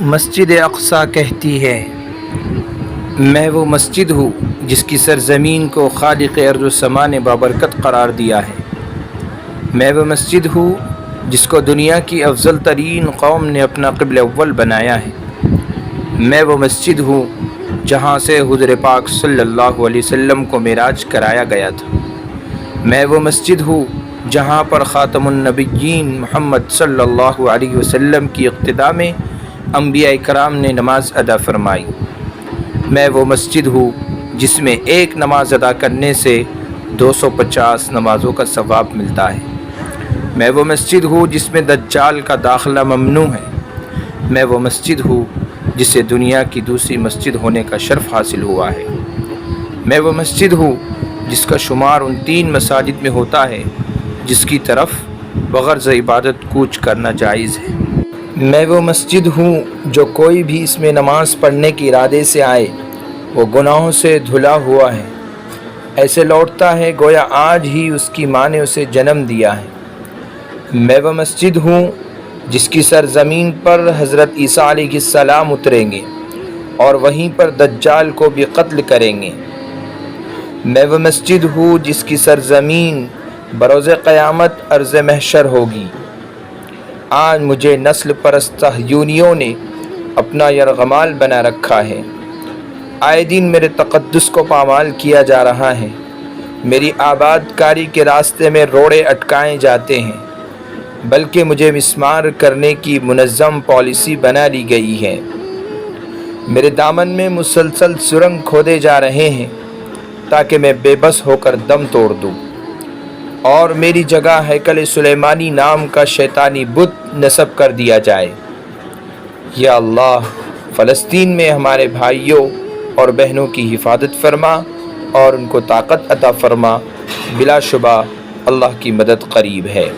مسجد اقصی کہتی ہے، میں وہ مسجد ہوں جس کی سرزمین کو خالق ارض و سما نے بابرکت قرار دیا ہے۔ میں وہ مسجد ہوں جس کو دنیا کی افضل ترین قوم نے اپنا قبلہ اول بنایا ہے۔ میں وہ مسجد ہوں جہاں سے حضور پاک صلی اللہ علیہ وسلم کو معراج کرایا گیا تھا۔ میں وہ مسجد ہوں جہاں پر خاتم النبیین محمد صلی اللہ علیہ وسلم کی اقتداء میں انبیاء کرام نے نماز ادا فرمائی۔ میں وہ مسجد ہوں جس میں ایک نماز ادا کرنے سے 250 نمازوں کا ثواب ملتا ہے۔ میں وہ مسجد ہوں جس میں دجال کا داخلہ ممنوع ہے۔ میں وہ مسجد ہوں جسے دنیا کی دوسری مسجد ہونے کا شرف حاصل ہوا ہے۔ میں وہ مسجد ہوں جس کا شمار ان 3 مساجد میں ہوتا ہے جس کی طرف بغرض عبادت کوچ کرنا جائز ہے۔ میں وہ مسجد ہوں جو کوئی بھی اس میں نماز پڑھنے کے ارادے سے آئے وہ گناہوں سے دھلا ہوا ہے، ایسے لوٹتا ہے گویا آج ہی اس کی ماں نے اسے جنم دیا ہے۔ میں وہ مسجد ہوں جس کی سرزمین پر حضرت عیسیٰ علیہ السلام اتریں گے اور وہیں پر دجال کو بھی قتل کریں گے۔ میں وہ مسجد ہوں جس کی سرزمین بروز قیامت ارض محشر ہوگی۔ آج مجھے نسل پرست صہیونیوں نے اپنا یرغمال بنا رکھا ہے۔ آئے دن میرے تقدس کو پامال کیا جا رہا ہے۔ میری آباد کاری کے راستے میں روڑے اٹکائے جاتے ہیں، بلکہ مجھے مسمار کرنے کی منظم پالیسی بنا لی گئی ہے۔ میرے دامن میں مسلسل سرنگ کھودے جا رہے ہیں تاکہ میں بے بس ہو کر دم توڑ دوں اور میری جگہ ہیکل سلیمانی نام کا شیطانی بت نصب کر دیا جائے۔ یا اللہ، فلسطین میں ہمارے بھائیوں اور بہنوں کی حفاظت فرما اور ان کو طاقت عطا فرما۔ بلا شبہ اللہ کی مدد قریب ہے۔